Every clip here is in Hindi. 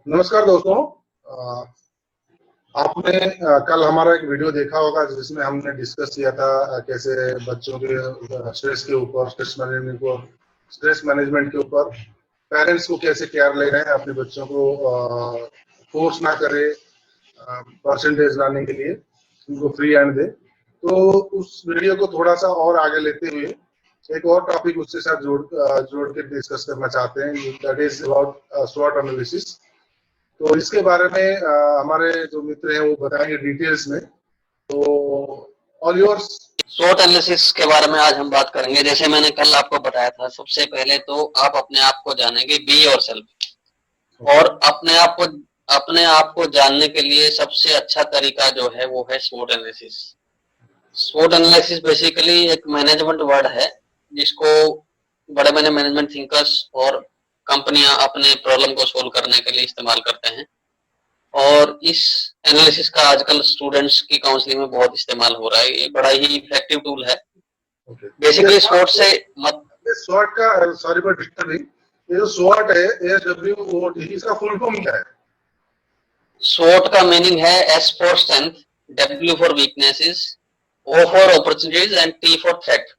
नमस्कार दोस्तों। अ, आपने कल हमारा एक वीडियो देखा होगा जिसमें हमने डिस्कस किया था कैसे बच्चों के स्ट्रेस मैनेजमेंट के ऊपर पेरेंट्स को कैसे केयर ले रहे हैं, अपने बच्चों को फोर्स ना करे परसेंटेज लाने के लिए, उनको फ्री हैंड दे। तो उस वीडियो को थोड़ा सा और आगे लेते हुए एक और टॉपिक उसके साथ जोड़ के डिस्कस करना चाहते हैं, दैट इज अबाउट स्वॉट एनालिसिस। तो इसके बारे में हमारे जो मित्र हैं वो बताएंगे डिटेल्स में। तो ऑल योर्स। स्वॉट एनालिसिस के बारे में आज हम बात करेंगे। जैसे मैंने कल आपको बताया था, सबसे पहले तो आप अपने आप को जानेंगे, बी योरसेल्फ। और अपने आप को जानने के लिए सबसे अच्छा तरीका जो है वो है स्वॉट एनालिसिस। स्वॉट एनालिसिस बेसिकली एक मैनेजमेंट वर्ड है जिसको बड़े बड़े मैनेजमेंट थिंकर्स और कंपनियां अपने प्रॉब्लम को सोल्व करने के लिए इस्तेमाल करते हैं। और इस एनालिसिस का आजकल स्टूडेंट्स की काउंसलिंग में बहुत इस्तेमाल हो रहा है। ये बड़ा ही इफेक्टिव टूल है। बेसिकली स्वॉट से स्वॉट का, सॉरी फॉर डिस्टर्बिंग, ये जो स्वॉट है SWOT, इसका फुल फॉर्म क्या है? स्वॉट का मीनिंग है S for strength, W for weaknesses, O for opportunities and T for threat.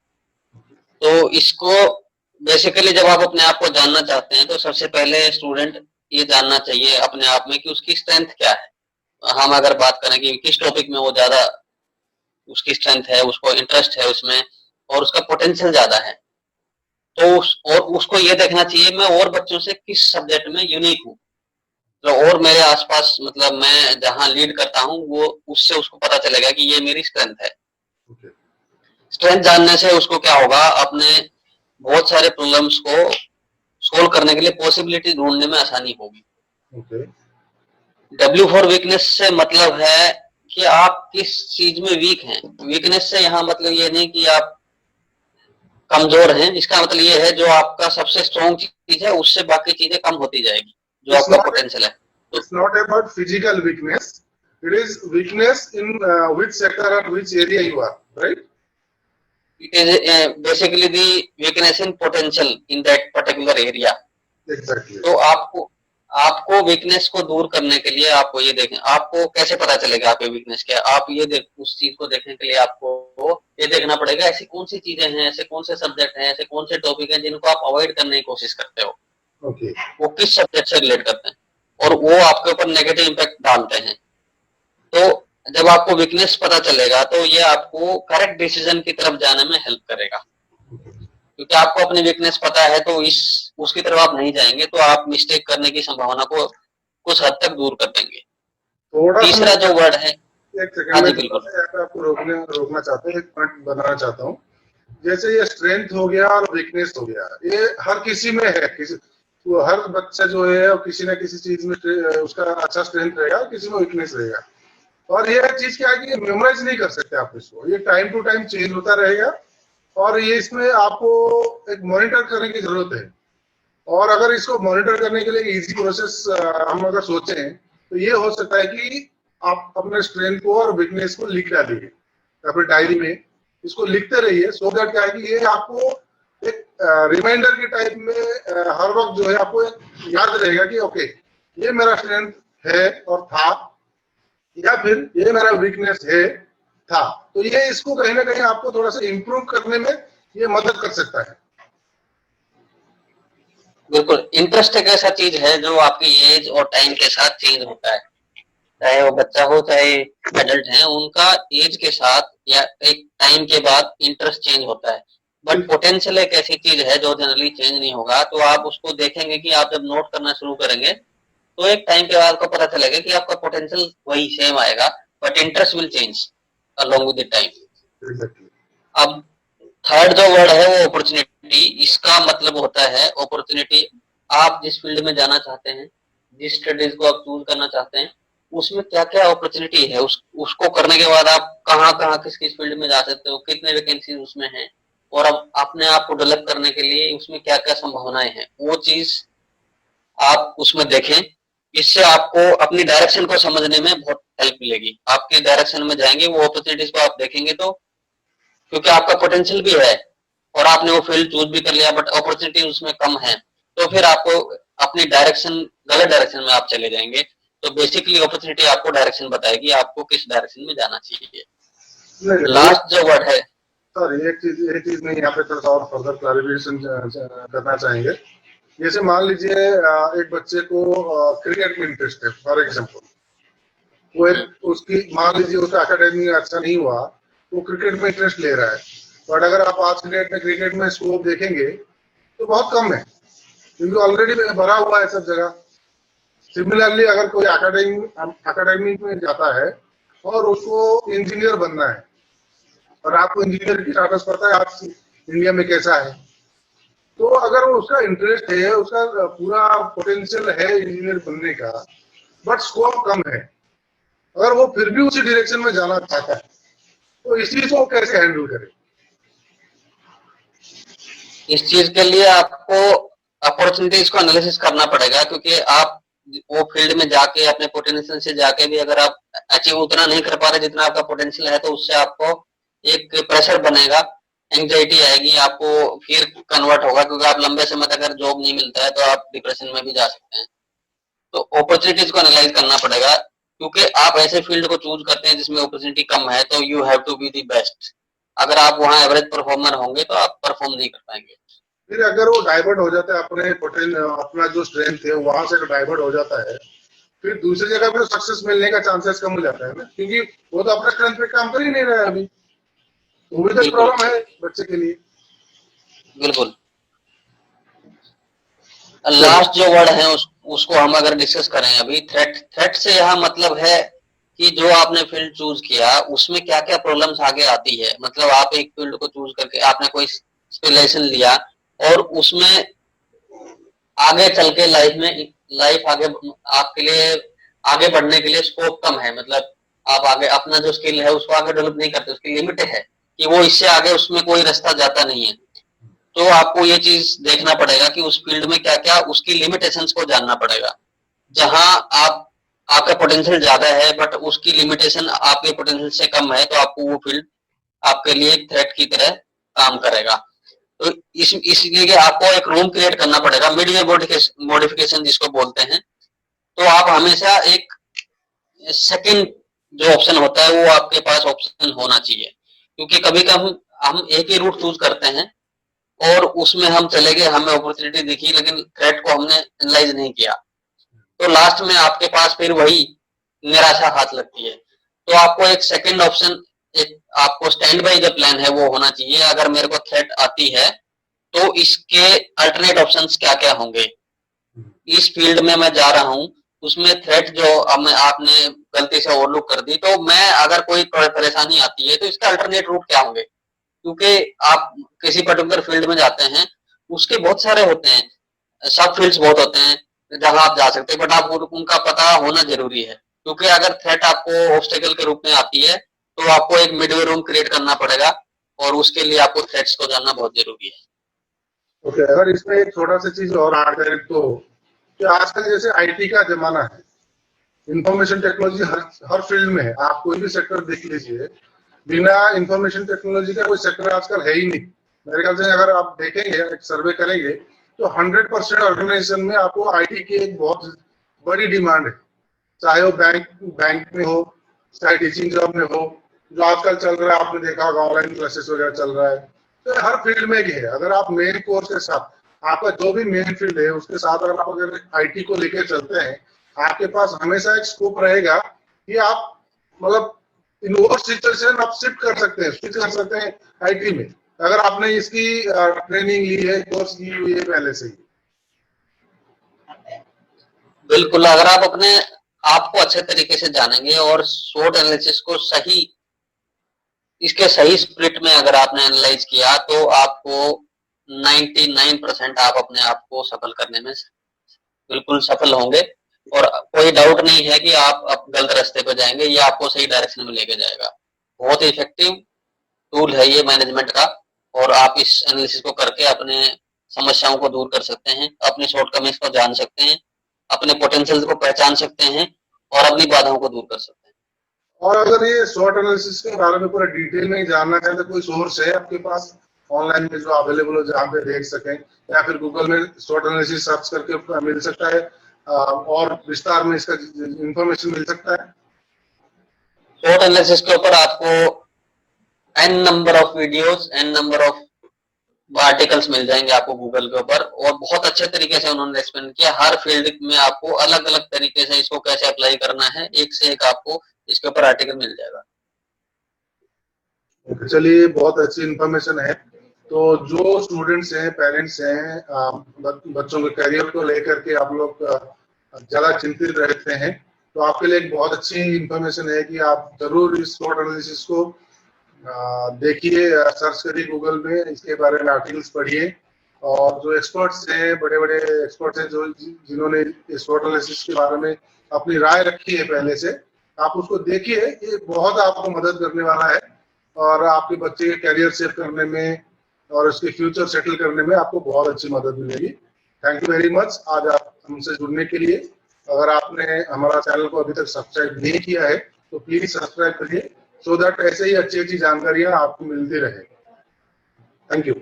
तो इसको बेसिकली जब आप अपने आप को जानना चाहते हैं तो सबसे पहले स्टूडेंट ये जानना चाहिए अपने आप में कि उसकी स्ट्रेंथ क्या है। हम अगर बात करें कि किस टॉपिक में वो ज्यादा उसकी स्ट्रेंथ है, उसको इंटरेस्ट है उसमें और उसका पोटेंशियल ज्यादा है, तो और उसको ये देखना चाहिए मैं और बच्चों से किस सब्जेक्ट में यूनिक हूँ। तो और मेरे आसपास मतलब मैं जहां लीड करता हूँ वो उससे उसको पता चलेगा कि ये मेरी स्ट्रेंथ है। स्ट्रेंथ जानने से उसको क्या होगा, अपने बहुत सारे प्रॉब्लम्स को सोल्व करने के लिए पॉसिबिलिटी ढूंढने में आसानी होगी। डब्ल्यू फॉर वीकनेस से मतलब है कि आप किस चीज में वीक हैं। वीकनेस से यहाँ मतलब ये नहीं कि आप कमजोर हैं, इसका मतलब ये है जो आपका सबसे स्ट्रॉन्ग चीज है उससे बाकी चीजें कम होती जाएगी, जो आपका पोटेंशियल है। It's not about physical weakness. It is weakness in which sector or which area you are, right? It is basically the weakness in potential in that particular area. Exactly. तो आपको वीकनेस को दूर करने के लिए आपको ये देखें, आपको कैसे पता चलेगा आपकी वीकनेस क्या है। आप ये उस चीज को देखने के लिए आपको ये देखना पड़ेगा ऐसी कौन सी चीजें हैं, ऐसे कौन से सब्जेक्ट हैं, ऐसे कौन से टॉपिक हैं जिनको आप अवॉइड करने की कोशिश करते हो। वो किस सब्जेक्ट से रिलेट करते हैं और वो आपके ऊपर नेगेटिव इम्पैक्ट डालते हैं। तो जब आपको वीकनेस पता चलेगा तो ये आपको करेक्ट डिसीजन की तरफ जाने में हेल्प करेगा, क्योंकि आपको अपनी वीकनेस पता है तो उसकी तरफ आप नहीं जाएंगे तो आप मिस्टेक करने की संभावना को कुछ हद तक दूर कर देंगे। तीसरा जो वर्ड है, एक सेकंड में आपको रोकना चाहता हूँ, एक पॉइंट बनाना चाहता हूँ। जैसे ये स्ट्रेंथ हो गया और वीकनेस हो गया, ये हर किसी में है। तो हर बच्चा जो है किसी न किसी चीज में उसका अच्छा स्ट्रेंथ रहेगा, किसी में वीकनेस रहेगा। और ये चीज क्या है कि मेमोराइज नहीं कर सकते आप इसको, ये टाइम टू टाइम चेंज होता रहेगा और ये इसमें आपको एक मॉनिटर करने की जरूरत है। और अगर इसको मॉनिटर करने के लिए इजी प्रोसेस हम अगर सोचें तो ये हो सकता है कि आप अपने स्ट्रेंथ को और वीकनेस को लिख डालिए अपने डायरी में, इसको लिखते रहिए। सो दैट क्या है कि ये आपको एक रिमाइंडर के टाइप में हर वक्त जो है आपको याद रहेगा कि ओके ये मेरा स्ट्रेंथ है और था, या फिर ये मेरा वीकनेस है था। तो ये इसको कहीं ना कहीं आपको थोड़ा सा इम्प्रूव करने में ये मदद कर सकता है। बिल्कुल, इंटरेस्ट एक ऐसा चीज है जो आपकी एज और टाइम के साथ चेंज होता है, चाहे वो बच्चा हो चाहे एडल्ट है, उनका एज के साथ या एक टाइम के बाद इंटरेस्ट चेंज होता है। बट पोटेंशियल एक ऐसी चीज है जो जनरली चेंज नहीं होगा। तो आप उसको देखेंगे कि आप जब नोट करना शुरू करेंगे तो एक टाइम के बाद आपको पता चलेगा कि आपका पोटेंशियल वही सेम आएगा, but interest will change along with the time. अब थर्ड जो वर्ड है वो अपॉर्चुनिटी। इसका मतलब होता है अपॉर्चुनिटी, आप जिस फील्ड में जाना चाहते हैं, जिस स्टडीज को आप चूज करना चाहते हैं, उसमें क्या क्या अपॉर्चुनिटी है, उसको करने के बाद आप कहाँ कहाँ किस किस फील्ड में जा सकते हो, कितने वैकेंसी उसमें है, और अब अपने आप को डेवलप करने के लिए उसमें क्या क्या संभावनाएं हैं, वो चीज आप उसमें देखें। इससे आपको अपनी डायरेक्शन को समझने में बहुत हेल्प मिलेगी। आपकी डायरेक्शन में जाएंगे, वो अपॉर्चुनिटीज को आप देखेंगे तो, क्योंकि आपका पोटेंशियल भी है और आपने वो फील्ड चूज भी कर लिया बट अपॉर्चुनिटी उसमें कम है, तो फिर आपको अपनी डायरेक्शन गलत डायरेक्शन में आप चले जाएंगे। तो बेसिकली अपॉर्चुनिटी आपको डायरेक्शन बताएगी आपको किस डायरेक्शन में जाना चाहिए। लास्ट जो वर्ड है सर, एक चीज में यहाँ पे थोड़ा सा और फर्दर क्लैरिफिकेशन करना चाहेंगे। जैसे मान लीजिए एक बच्चे को क्रिकेट में इंटरेस्ट है, फॉर एग्जाम्पल, वो उसकी मान लीजिए उसका एकेडमी अच्छा नहीं हुआ, वो क्रिकेट में इंटरेस्ट ले रहा है, बट अगर आप आज क्रिकेट में स्कोप देखेंगे तो बहुत कम है, क्योंकि ऑलरेडी भरा हुआ है सब जगह। सिमिलरली अगर कोई एकेडमी में जाता है और उसको इंजीनियर बनना है, और आपको इंजीनियर की स्टाटस पता है आज इंडिया में कैसा है, तो अगर उसका इंटरेस्ट है, उसका पूरा पोटेंशियल है इंजीनियर बनने का, बट स्कोप कम है, अगर वो फिर भी उसी डायरेक्शन में जाना चाहता है, तो इस चीज को कैसे हैंडल करें? इस चीज के लिए आपको अपॉर्चुनिटीज को एनालिसिस करना पड़ेगा, क्योंकि आप वो फील्ड में जाके अपने पोटेंशियल से जाके भी अगर आप अचीव उतना नहीं कर पा रहे जितना आपका पोटेंशियल है, तो उससे आपको एक प्रेशर बनेगा, एंग्जाइटी आएगी, आपको फिर कन्वर्ट होगा, क्योंकि आप लंबे समय तक अगर जॉब नहीं मिलता है तो आप डिप्रेशन में भी जा सकते हैं। तो अपॉर्चुनिटीज को एनालाइज करना पड़ेगा, क्योंकि आप ऐसे फील्ड को चूज करते हैं जिसमें अपॉर्चुनिटी कम है, तो you have to be the best. अगर आप वहां एवरेज परफॉर्मर होंगे तो आप परफॉर्म नहीं कर पाएंगे। फिर अगर वो डाइवर्ट हो जाता है अपना जो स्ट्रेंथ है वहां से डाइवर्ट हो जाता है, फिर दूसरी जगह पे सक्सेस मिलने का चांसेस कम हो जाता है ना, क्योंकि वो तो अपने स्ट्रेंथ पे काम कर ही नहीं रहा है अभी। वो भी तो प्रॉब्लम है बच्चे के लिए। बिल्कुल। लास्ट जो वर्ड है उसको हम अगर डिस्कस करें अभी, थ्रेट से यहाँ मतलब है कि जो आपने फील्ड चूज किया उसमें क्या क्या प्रॉब्लम्स आगे आती है। मतलब आप एक फील्ड को चूज करके आपने कोई स्पेशलाइजेशन लिया और उसमें आगे चल के लाइफ आगे आपके लिए आगे बढ़ने के लिए स्कोप कम है, मतलब आप आगे अपना जो स्किल है उसको आगे डेवलप नहीं करते, उसकी लिमिट है कि वो इससे आगे उसमें कोई रास्ता जाता नहीं है। तो आपको ये चीज देखना पड़ेगा कि उस फील्ड में क्या क्या उसकी लिमिटेशंस को जानना पड़ेगा। जहां आपका पोटेंशियल ज्यादा है बट उसकी लिमिटेशन आपके पोटेंशियल से कम है, तो आपको वो फील्ड आपके लिए थ्रेट की तरह काम करेगा। तो इसलिए आपको एक रूम क्रिएट करना पड़ेगा, मिड वे मॉडिफिकेशन जिसको बोलते हैं। तो आप हमेशा एक सेकंड जो ऑप्शन होता है वो आपके पास ऑप्शन होना चाहिए, क्योंकि कभी कभी हम एक ही रूट चूज करते हैं और उसमें हम चले गए, हमें अपॉर्चुनिटी दिखी लेकिन थ्रेट को हमने एनालाइज नहीं किया, तो लास्ट में आपके पास फिर वही निराशा हाथ लगती है। तो आपको एक सेकंड ऑप्शन, एक आपको स्टैंड बाय जो प्लान है वो होना चाहिए। अगर मेरे को थ्रेट आती है तो इसके अल्टरनेट ऑप्शंस क्या क्या होंगे, इस फील्ड में मैं जा रहा हूं उसमें थ्रेट जो आपने गलती से ओवरलुक कर दी, तो मैं अगर कोई परेशानी आती है तो इसके अल्टरनेट रूट क्या होंगे। क्योंकि आप किसी पर्टिकुलर फील्ड में जाते हैं उसके बहुत सारे होते हैं, सब फील्ड्स बहुत होते हैं जहां आप जा सकते हैं, बट आप उनका पता होना जरूरी है। क्योंकि अगर थ्रेट आपको ऑब्स्टेकल के रूप में आती है तो आपको एक मिडवे रूम क्रिएट करना पड़ेगा और उसके लिए आपको थ्रेट्स को जानना बहुत जरूरी है। ओके, अगर इसमें एक छोटा सा चीज और ऐड करें तो कि आजकल जैसे आईटी का जमाना है, इंफॉर्मेशन टेक्नोलॉजी हर फील्ड में है। आप कोई भी सेक्टर देख लीजिए, बिना इंफॉर्मेशन टेक्नोलॉजी का कोई सेक्टर आजकल है ही नहीं। मेरे ख्याल से अगर आप देखेंगे, एक सर्वे करेंगे, तो 100% ऑर्गेनाइजेशन में आपको आईटी की एक बहुत बड़ी डिमांड है, चाहे वो बैंक में हो, चाहे टीचिंग जॉब में हो, जो आजकल चल रहा है आपने देखा होगा, ऑनलाइन क्लासेस वगैरह चल रहा है। तो हर फील्ड में ही है। अगर आप मेन कोर्स के साथ, आपका जो भी मेन फील्ड है उसके साथ अगर आप अगर आईटी को लेकर चलते हैं, आपके पास हमेशा एक स्कोप रहेगा कि आप मतलब इन वो सिचुएशन आप शिफ्ट कर सकते हैं, स्विच कर सकते हैं आईटी में, अगर आपने इसकी ट्रेनिंग ली है, कोर्स की हुई है पहले से ही। बिल्कुल, अगर आप अपने आपको अच्छे तरीके से जानेंगे और शॉर्ट एनालिसिस को इसके सही स्प्लिट में अगर आपने एनालाइज किया तो आपको 99% आप अपने आप को सफल करने में बिल्कुल सफल होंगे। और कोई डाउट नहीं है कि आप गलत रास्ते पर जाएंगे, ये आपको सही डायरेक्शन में लेके जाएगा। बहुत ही इफेक्टिव टूल है ये मैनेजमेंट का, और आप इस एनालिसिस को करके अपने समस्याओं को दूर कर सकते हैं, अपने शॉर्टकमिंग्स को जान सकते हैं, अपने पोटेंशियल को पहचान सकते हैं और अपनी बाधाओं को दूर कर सकते हैं। और अगर ये शॉर्ट एनालिसिस के बारे में पूरा डिटेल में जानना चाहते तो कोई सोर्स है आपके पास ऑनलाइन में जो अवेलेबल हो, जहाँ पे देख सकें, या फिर गूगल में SWOT एनालिसिस सर्च करके मिल सकता है, और विस्तार में इसका इंफॉर्मेशन मिल सकता है। SWOT एनालिसिस के ऊपर आपको n number of videos, n number of articles मिल जाएंगे आपको गूगल के ऊपर, और बहुत अच्छे तरीके से उन्होंने एक्सप्लेन किया। हर फील्ड में आपको अलग अलग तरीके से इसको कैसे अप्लाई करना है, एक से एक आपको इसके ऊपर आर्टिकल मिल जाएगा। चलिए, बहुत अच्छी इंफॉर्मेशन है। तो जो स्टूडेंट्स हैं, पेरेंट्स हैं, बच्चों के करियर को लेकर के आप लोग ज्यादा चिंतित रहते हैं, तो आपके लिए एक बहुत अच्छी इंफॉर्मेशन है कि आप जरूर इस SWOT एनालिसिस को देखिए, सर्च करिए गूगल में, इसके बारे में आर्टिकल्स पढ़िए, और जो एक्सपर्ट्स हैं, बड़े बड़े एक्सपर्ट्स हैं, जो जिन्होंने SWOT एनालिसिस के बारे में अपनी राय रखी है पहले से, आप उसको देखिए। ये बहुत आपको मदद करने वाला है, और आपके बच्चे के करियर सेट करने में और उसके फ्यूचर सेटल करने में आपको बहुत अच्छी मदद मिलेगी। थैंक यू वेरी मच आज आप हमसे जुड़ने के लिए। अगर आपने हमारा चैनल को अभी तक सब्सक्राइब नहीं किया है तो प्लीज सब्सक्राइब करिए, सो दैट ऐसे ही अच्छी अच्छी जानकारियां आपको मिलती रहे। Thank you.